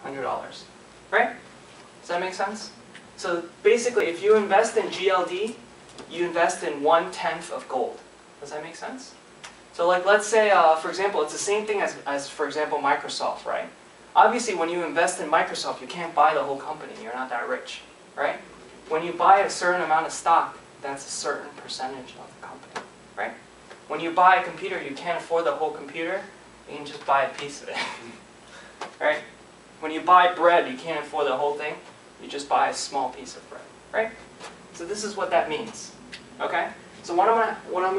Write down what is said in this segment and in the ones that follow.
$100. Right? Does that make sense? So basically, if you invest in GLD, you invest in 1/10 of gold. Does that make sense? So like, let's say, for example, it's the same thing as, for example, Microsoft, right? Obviously, when you invest in Microsoft, you can't buy the whole company. You're not that rich, right? When you buy a certain amount of stock, that's a certain percentage of the company, right? When you buy a computer, you can't afford the whole computer. You can just buy a piece of it, right? When you buy bread, you can't afford the whole thing. You just buy a small piece of bread, right? So this is what that means, okay? So what I'm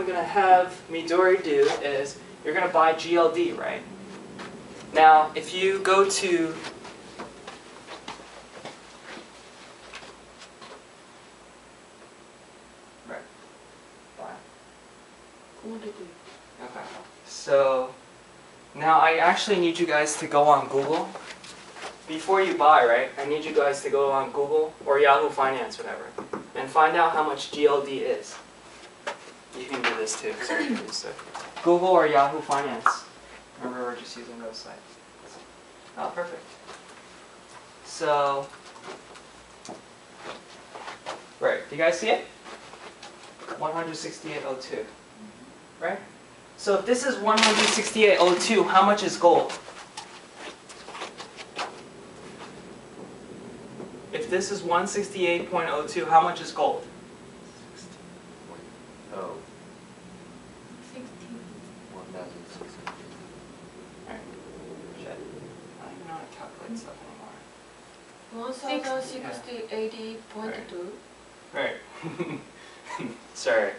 gonna have Midori do is you're gonna buy GLD, right? Now, if you go to okay. So now I actually need you guys to go on Google. Before you buy, right, I need you guys to go on Google or Yahoo Finance, whatever, and find out how much GLD is. You can do this too. So Google or Yahoo Finance. Remember, we're just using those sites. Oh, perfect. So, right, do you guys see it? 168.02, right? So if this is 168.02, how much is gold? If this is 168.02, how much is gold? 60.0. 60. 1,600. Alright. Shit. I don't even know how to calculate stuff anymore. 1060.80.2. Right. Sorry.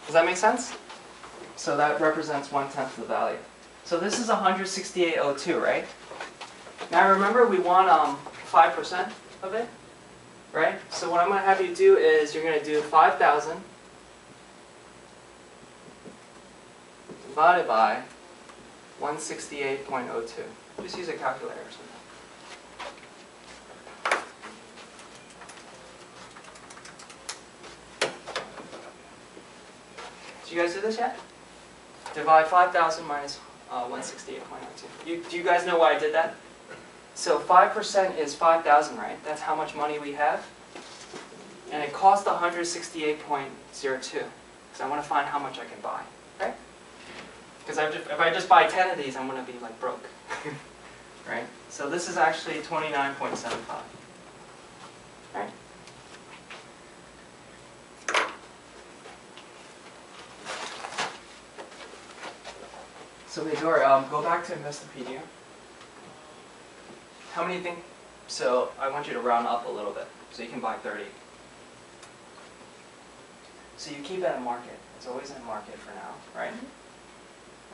Does that make sense? So that represents 1/10 the value. So this is 168.02, right? Now remember, we want 5% of it, right? So what I'm going to have you do is you're going to do 5,000 divided by 168.02. Just use a calculator or something. Did you guys do this yet? Divide 5,000 minus 168.02. Do you guys know why I did that? So 5% is 5,000, right? That's how much money we have. And it cost 168.02. So I want to find how much I can buy, right? Because if I just buy 10 of these, I'm going to be like broke, right? So this is actually 29.75, right? So Midori, go back to Investopedia. How many think? So I want you to round up a little bit, so you can buy 30. So you keep it at market. It's always in market for now, right?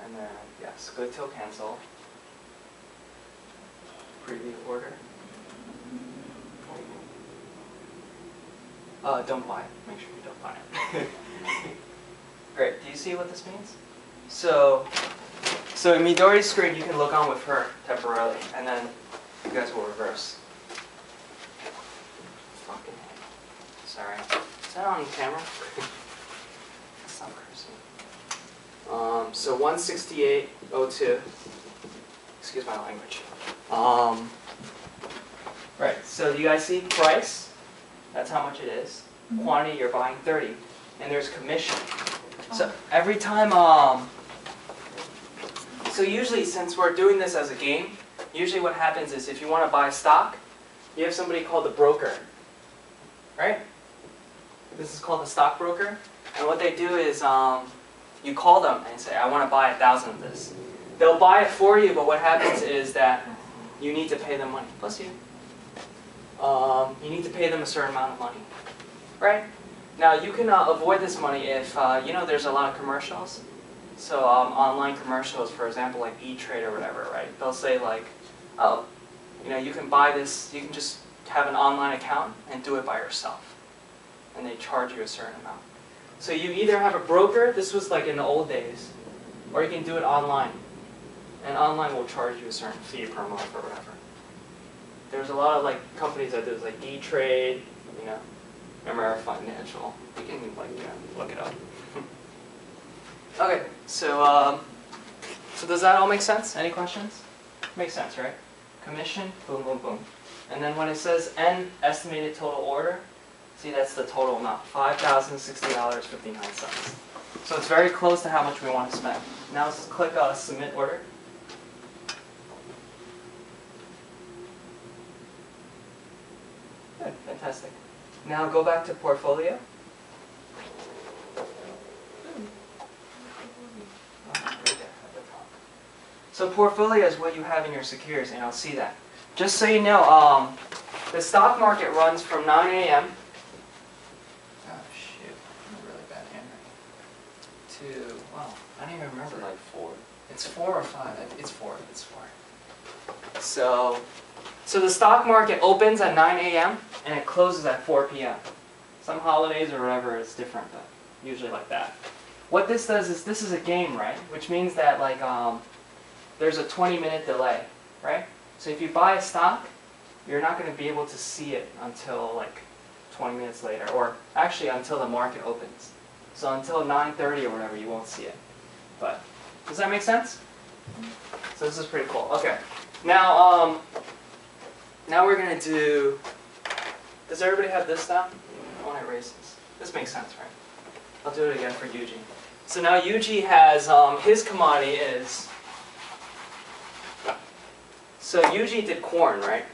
And then, yes, good till cancel. Preview order. Don't buy it. Make sure you don't buy it. Great. Do you see what this means? So in Midori's screen, you can look on with her temporarily, and then you guys will reverse. Fucking hell. Sorry. Is that on camera? Stop cursing. So 168.02. Excuse my language. Right. So do you guys see price? That's how much it is. Quantity, you're buying 30, and there's commission. So every time, so usually since we're doing this as a game, usually what happens is if you want to buy stock, you have somebody called the broker, right? This is called the stockbroker, and what they do is you call them and say, I want to buy 1,000 of this. They'll buy it for you, but what happens is that you need to pay them money. Plus you. You need to pay them a certain amount of money, right? Now you can avoid this money if, you know, there's a lot of commercials. So online commercials, for example, like E-Trade or whatever, right? They'll say like, oh, you know, you can buy this, you can just have an online account and do it by yourself. And they charge you a certain amount. So you either have a broker, this was like in the old days, or you can do it online. And online will charge you a certain fee per month or whatever. There's a lot of like companies that do this, like E-Trade, you know, America Financial. You can like, you know, look it up. Okay, so does that all make sense? Any questions? Makes sense, right? commission, boom, boom, boom. And then when it says N estimated total order, see that's the total amount, $5,060.59. So it's very close to how much we want to spend. Now let's click submit order. Good, fantastic. Now go back to portfolio. Right there at the top. So portfolio is what you have in your securities, and I'll see that. Just so you know, the stock market runs from 9 a.m. Oh shoot, I'm a really bad handwriting. To, wow, I don't even remember. Like 4. It's 4 or 5. It's 4. It's 4. So the stock market opens at 9 a.m. and it closes at 4 p.m. Some holidays or whatever it's different, but usually like that. What this does is this is a game, right? Which means that like there's a 20-minute delay, right? So if you buy a stock, you're not going to be able to see it until like 20 minutes later, or actually until the market opens. So until 9:30 or whatever, you won't see it. But does that make sense? So this is pretty cool. Okay. Now we're going to do. Does everybody have this down? I want to erase this. This makes sense, right? I'll do it again for Yuji. So now Yuji has his commodity is. So Yuji did corn, right?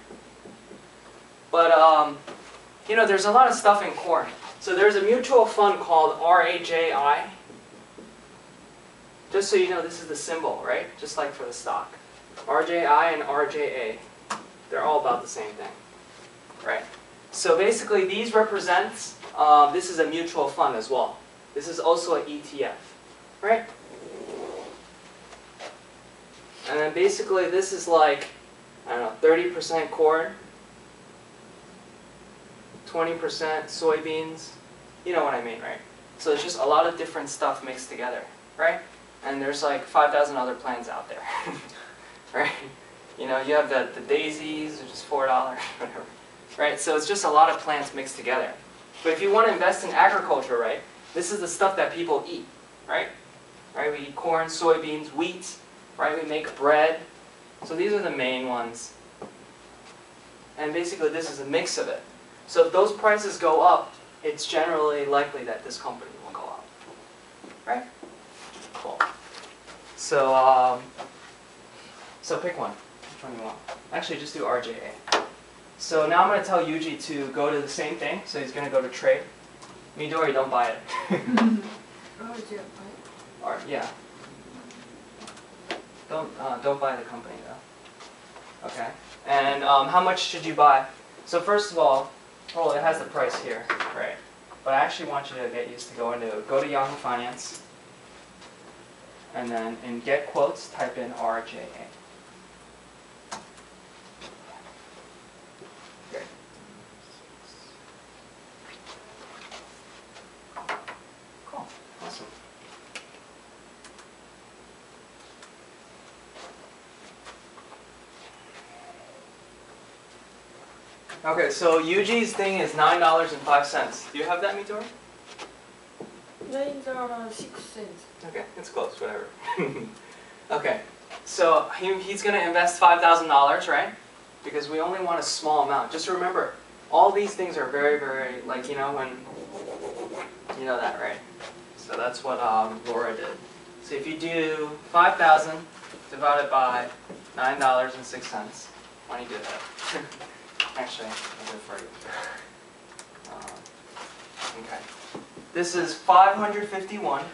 But you know, there's a lot of stuff in corn. So there's a mutual fund called RAJI. Just so you know, this is the symbol, right? Just like for the stock. RJI and RJA. They're all about the same thing, right? So basically, these represents, this is a mutual fund as well. This is also an ETF, right? And then basically, this is like, I don't know, 30% corn, 20% soybeans. You know what I mean, right? So it's just a lot of different stuff mixed together, right? And there's like 5,000 other plans out there, right? You know, you have the daisies, which is $4, whatever, right? So it's just a lot of plants mixed together. But if you want to invest in agriculture, right, this is the stuff that people eat, right? Right? We eat corn, soybeans, wheat, right? We make bread. So these are the main ones. And basically this is a mix of it. So if those prices go up, it's generally likely that this company will go up, right? Cool. So, so pick one. Which one you want? Actually, just do RJA. So now I'm going to tell Yuji to go to the same thing. So he's going to go to trade. Midori, don't buy it. Or, yeah. Don't buy the company though. Okay. And how much should you buy? So first of all, well, it has the price here, right? But I actually want you to get used to go to Yahoo Finance, and then in Get Quotes, type in RJA. Great. Cool. Awesome. Okay, so Yuji's thing is $9.05. Do you have that, Midori? 9.06 cents. Okay, it's close, whatever. Okay, so he's going to invest $5,000, right? Because we only want a small amount. Just remember, all these things are very, very, like, you know, when, you know that, right? So that's what Laura did. So if you do 5,000 divided by $9.06, why don't you do that? Actually, I'll do it for you. Okay. This is 551.87.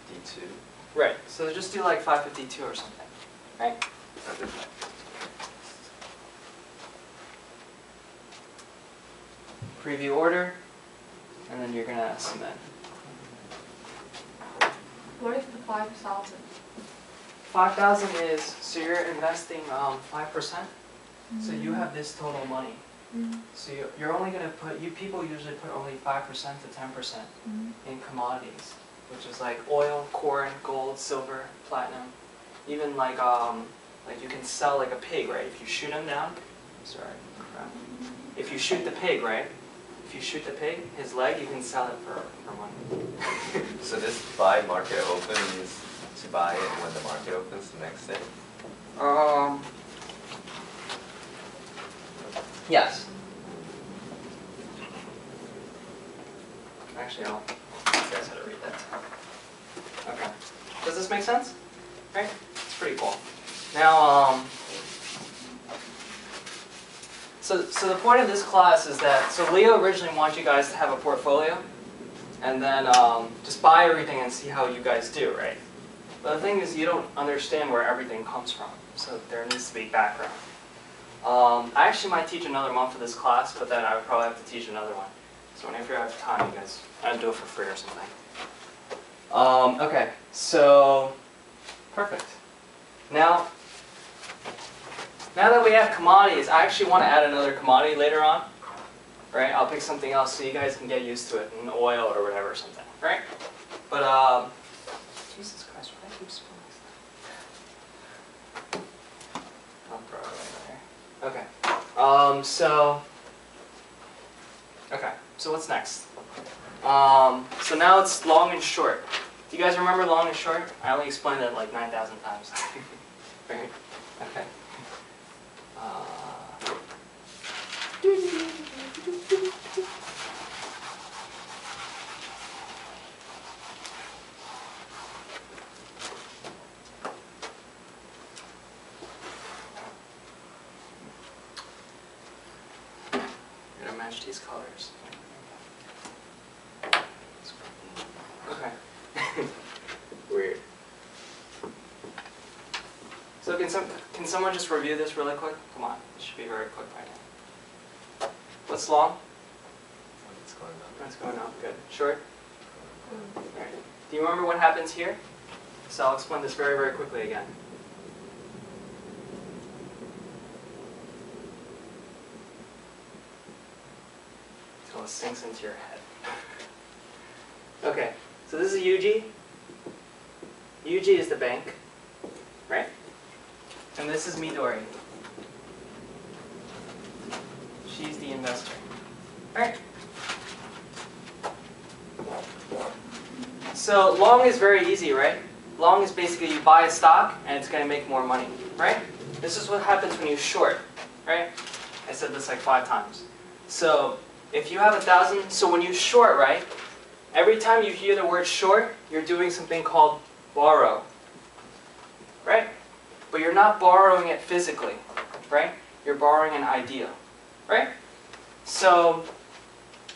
D2. Right. So just do like 552 or something. Right? Preview order, and then you're gonna submit. What is the 5,000? 5,000 is, so you're investing 5%. So you have this total money. So you're only going to put, people usually put only 5% to 10% in commodities, which is like oil, corn, gold, silver, platinum. Even like you can sell like a pig, right? If you shoot him down, sorry, crap. If you shoot the pig, right? if you shoot the pig, his leg, you can sell it for money. So this buy market open means to buy it when the market opens the next day? Yes. Actually, I'll teach you guys how to read that. Okay. Does this make sense? Right? It's pretty cool. Now, so the point of this class is that, so Leo originally wanted you guys to have a portfolio, and then just buy everything and see how you guys do, right? But the thing is, you don't understand where everything comes from, so there needs to be background. I actually might teach another month of this class, but then I would probably have to teach another one. So whenever you have time, you guys, I'd do it for free or something. Okay, so perfect. Now that we have commodities, I actually want to add another commodity later on. Right? I'll pick something else so you guys can get used to it, an oil or whatever or something. Right? But Jesus Christ, why do I keep spilling stuff? I'll throw it right there. Okay. So what's next? So now it's long and short. Do you guys remember long and short? I only explained it like 9,000 times. Right? Okay. I'm gonna match these colors. Okay. Weird. So can someone just review this really quick? Come on, it should be very quick right now. What's long? It's going up. It's going up. Good. Short? Alright. Do you remember what happens here? So I'll explain this very, very quickly again. Until it sinks into your head. Okay, so this is UG. UG is the bank, right? And this is Midori. She's the investor. Right? So long is very easy, right? Long is basically you buy a stock and it's going to make more money, right? This is what happens when you short, right? I said this like 5 times. So if you have 1,000, so when you short, right? Every time you hear the word short, you're doing something called borrow, right? But you're not borrowing it physically, right? You're borrowing an idea, right? So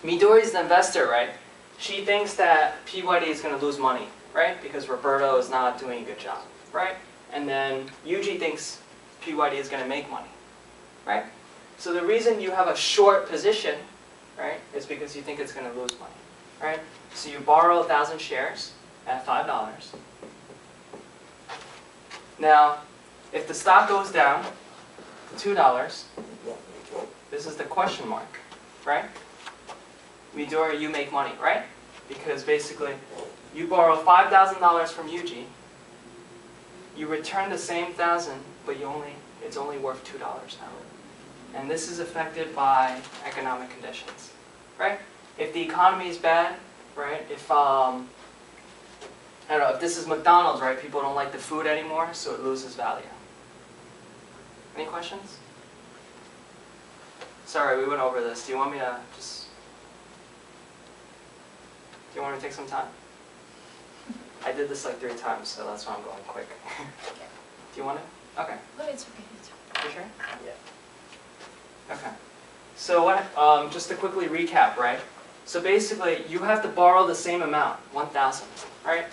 Midori's the investor, right? She thinks that PYD is going to lose money, right? Because Roberto is not doing a good job, right? And then Yuji thinks PYD is going to make money, right? So the reason you have a short position, right, is because you think it's going to lose money, right? So you borrow 1,000 shares at $5. Now, if the stock goes down to $2, this is the question mark, right? Midori, you make money, right? Because basically, you borrow $5,000 from Yuji, you return the same 1,000, but it's only worth $2 now. And this is affected by economic conditions, right? If the economy is bad, right? If I don't know, if this is McDonald's, right? People don't like the food anymore, so it loses value. Any questions? Sorry, we went over this. Do you want me to just... Do you want me to take some time? I did this like 3 times, so that's why I'm going quick. Do you want it? Okay. No, it's okay. It's okay. You sure? Yeah. Okay. So what? Just to quickly recap, right? So basically, you have to borrow the same amount, 1,000, right?